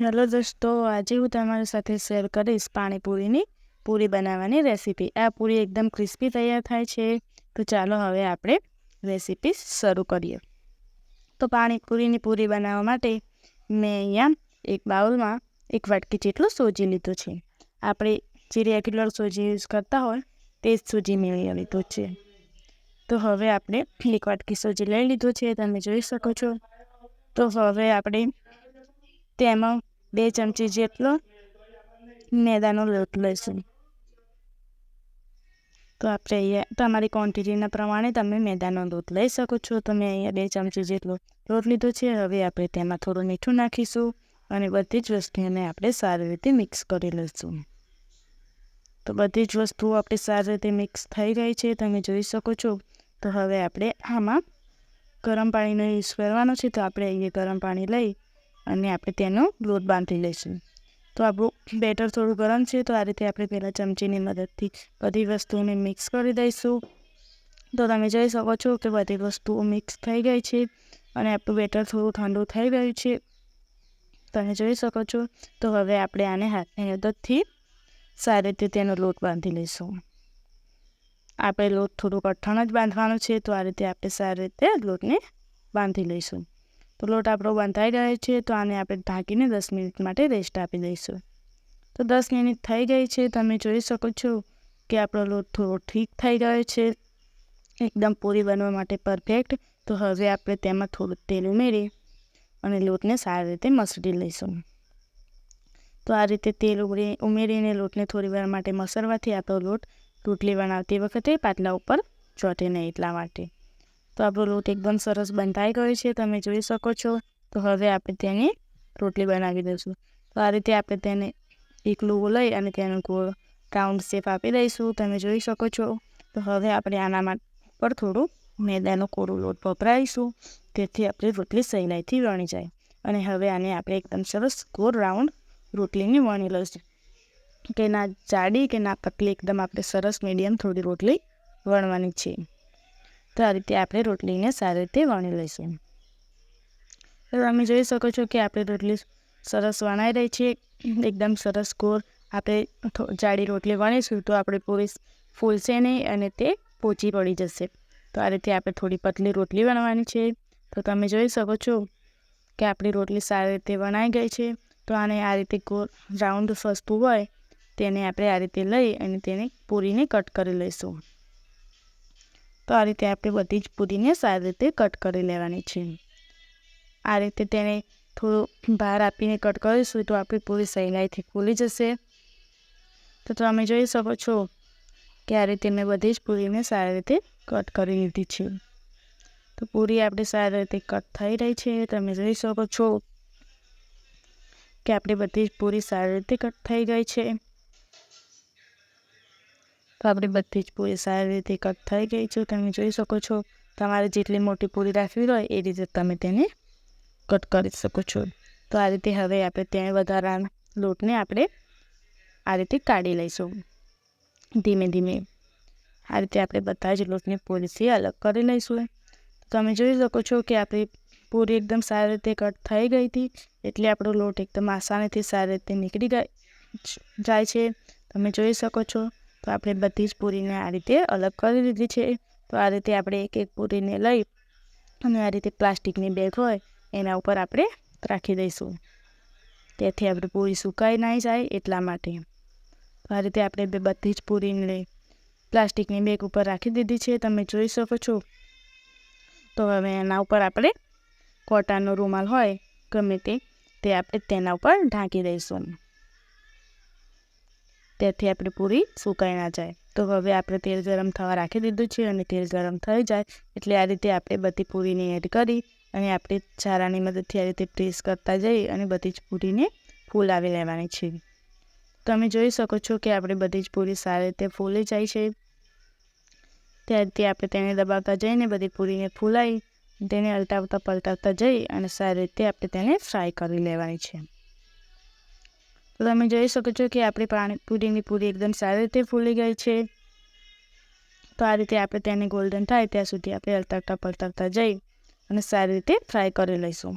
Hello દોસ્તો, આજે હું તમારી સાથે શેર કરીશ પાણીપુરીની પૂરી બનાવવાની રેસીપી। આ પૂરી એકદમ ક્રિસ્પી તૈયાર થાય છે। તો ચાલો હવે આપણે રેસીપી શરૂ કરીએ। તો પાણીપુરીની પૂરી બનાવવા માટે મેં અહીંયા એક બાઉલમાં 1 વાટકી જેટલું સોજી લીધું છે। આપણે જે રેગ્યુલર સોજી યુઝ કરતા હોય તે જ સોજી મેં લીધું છે। તો હવે આપણે 1 વાટકી સોજી લઈ લીધું છે, તમે જોઈ શકો છો। તો હવે આપણે તેમાં 2 ચમચી જેટલો મેદાનો લોટ લઈશું। તો આપણે અહીંયા તમારી ક્વોન્ટિટીના પ્રમાણે તમે મેદાનો લોટ લઈ શકો છો। તો મેં અહીંયા 2 ચમચી જેટલો લોટ લીધો છે। હવે આપણે તેમાં થોડું મીઠું નાખીશું અને બધી જ વસ્તુઓને આપણે સારી રીતે મિક્સ કરી લઈશું। તો બધી જ વસ્તુઓ આપણી સારી રીતે મિક્સ થઈ ગઈ છે, તમે જોઈ શકો છો। તો હવે આપણે આમાં ગરમ પાણીનો યુઝ કરવાનો છે। તો આપણે અહીંયા ગરમ પાણી લઈ અને આપણે તેનો લોટ બાંધી લઈશું। તો આપણું બેટર થોડું ગરમ છે, તો આ રીતે આપણે પહેલાં ચમચીની મદદથી બધી વસ્તુઓને મિક્સ કરી દઈશું। તો તમે જોઈ શકો છો કે બધી વસ્તુઓ મિક્સ થઈ ગઈ છે અને આપણું બેટર થોડું ઠંડુ થઈ ગયું છે, તમે જોઈ શકો છો। તો હવે આપણે આને હાથની મદદથી સારી રીતે તેનો લોટ બાંધી લઈશું। આપણે લોટ થોડું કઠણ જ બાંધવાનો છે, તો આ રીતે આપણે સારી રીતે લોટને બાંધી લઈશું। તો લોટ આપણો બંધાઈ ગયો છે, તો આને આપણે ઢાંકીને 10 મિનિટ માટે રેસ્ટ આપી દઈશું। તો 10 મિનિટ થઈ ગઈ છે, તમે જોઈ શકો છો કે આપણો લોટ થોડો ઠીક થઈ ગયો છે, એકદમ પૂરી બનવા માટે પરફેક્ટ। તો હવે આપણે તેમાં થોડું તેલ ઉમેરી અને લોટને સારી રીતે મસળી લઈશું। તો આ રીતે તેલ ઉમેરીને લોટને થોડી વાર માટે મસળવાથી આપણો લોટ રોટલી બનાવતી વખતે પાટલા ઉપર ચોંટે નહીં, એટલા માટે। તો આપણો લોટ એકદમ સરસ બંધાઈ ગયો છે, તમે જોઈ શકો છો। તો હવે આપણે તેની રોટલી બનાવી દઈશું। તો આ રીતે આપણે તેને એક લુવો લઈ અને તેનો ગોળ રાઉન્ડ શેપ આપી દઈશું, તમે જોઈ શકો છો। તો હવે આપણે આના પર થોડું મેદાનો કોરો લોટ વપરાઈશું, તેથી આપણી રોટલી સહેલાઈથી વણી જાય। અને હવે આને આપણે એકદમ સરસ ગોળ રાઉન્ડ રોટલીને વણી લઈશું, કે ના જાડી કે ના પતલી, એકદમ આપણે સરસ મીડિયમ થોડી રોટલી વણવાની છે। તો આ રીતે આપણે રોટલીને સારી રીતે વણી લઈશું। તો તમે જોઈ શકો છો કે આપણી રોટલી સરસ વણાઈ રહી છે, એકદમ સરસ ગોળ। આપણે જાડી રોટલી વણીશું તો આપણે પૂરી ફૂલશે નહીં અને તે પોચી પડી જશે। તો આ રીતે આપણે થોડી પતલી રોટલી વણવાની છે। તો તમે જોઈ શકો છો કે આપણી રોટલી સારી રીતે વણાઈ ગઈ છે। તો આને આ રીતે ગોળ રાઉન્ડ વસ્તુ હોય તેને આપણે આ રીતે લઈ અને તેને પૂરીને કટ કરી લઈશું। તો આ રીતે આપણે બધી જ પૂરીને સારી રીતે કટ કરી લેવાની છે। આ રીતે તેને થોડું ભાર આપીને કટ કરીશું તો આપણી પૂરી સહેલાઈથી ફૂલી જશે। તો તમે જોઈ શકો છો કે આ રીતે મેં બધી જ પૂરીને સારી રીતે કટ કરી લીધી છે। તો પૂરી આપણી સારી રીતે કટ થઈ રહી છે, તમે જોઈ શકો છો કે આપણી બધી જ પૂરી સારી રીતે કટ થઈ ગઈ છે। તો આપણી બધી જ પૂરી સારી રીતે કટ થઈ ગઈ છે, તમે જોઈ શકો છો। તમારે જેટલી મોટી પૂરી રાખવી હોય એ રીતે તમે તેને કટ કરી શકો છો। તો આ રીતે હવે આપણે તેને વધારાના લોટને આપણે આ રીતે કાઢી લઈશું ધીમે ધીમે। આ રીતે આપણે બધા જ લોટને પૂરીથી અલગ કરી લઈશું। તમે જોઈ શકો છો કે આપણી પૂરી એકદમ સારી રીતે કટ થઈ ગઈ હતી, એટલે આપણો લોટ એકદમ આસાનીથી સારી રીતે નીકળી જાય છે, તમે જોઈ શકો છો। તો આપણે બધી જ પૂરીને આ રીતે અલગ કરી લીધી છે। તો આ રીતે આપણે એક એક પૂરીને લઈ અને આ રીતે પ્લાસ્ટિકની બેગ હોય એના ઉપર આપણે રાખી દઈશું, તેથી આપણે પૂરી સુકાઈ નહીં જાય એટલા માટે। તો આ રીતે આપણે બધી જ પૂરીને પ્લાસ્ટિકની બેગ ઉપર રાખી દીધી છે, તમે જોઈ શકો છો। તો હવે એના ઉપર આપણે કોટનનો રૂમાલ હોય ગમે તે આપણે તેના ઉપર ઢાંકી દઈશું, તેથી આપણી પૂરી સુકાઈ ના જાય। તો હવે આપણે તેલ ગરમ થવા રાખી દીધું છે અને તેલ ગરમ થઈ જાય એટલે આ રીતે આપણે બધી પૂરીને એડ કરી અને આપણે ચારાની મદદથી આ રીતે પ્રેસ કરતા જઈ અને બધી જ પૂરીને ફૂલાવી લેવાની છે। તમે જોઈ શકો છો કે આપણે બધી જ પૂરી સારી રીતે ફૂલી જાય છે, ત્યારથી આપણે તેને દબાવતા જઈને બધી પૂરીને ફૂલાઈ તેને અલટાવતા પલટાવતા જઈ અને સારી રીતે આપણે તેને ફ્રાય કરી લેવાની છે। તો તમે જોઈ શકો છો કે આપણી પાણીપુરીની પૂરી એકદમ સારી રીતે ફૂલી ગઈ છે। તો આ રીતે આપણે તેને ગોલ્ડન થાય ત્યાં સુધી આપણે અલટાવતા પલટાવતા જઈ અને સારી રીતે ફ્રાય કરી લઈશું।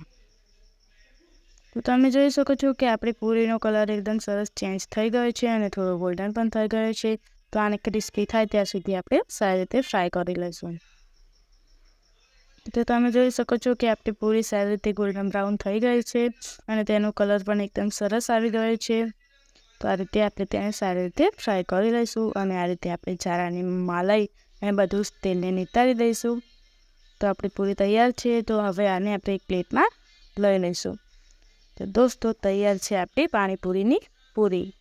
તો તમે જોઈ શકો છો કે આપણી પૂરીનો કલર એકદમ સરસ ચેન્જ થઈ ગયો છે અને થોડો ગોલ્ડન પણ થઈ ગયો છે. તો આને ક્રિસ્પી થાય ત્યાં સુધી આપણે સારી રીતે ફ્રાય કરી લઈશું. તો તમે જોઈ શકો છો કે આપણી પૂરી સારી રીતે ગોલ્ડન બ્રાઉન થઈ ગઈ છે અને તેનો કલર પણ એકદમ સરસ આવી ગયો છે. તો આ રીતે આપણે તેને સારી રીતે ફ્રાય કરી લઈશું અને આ રીતે આપણે ચારાની માલાઈ અને બધું જ તેલને નિતારી દઈશું. તો આપણી પૂરી તૈયાર છે. તો હવે આને આપણે એક પ્લેટમાં લઈ લઈશું. તો દોસ્તો તૈયાર છે આપણી પાણીપુરીની પૂરી.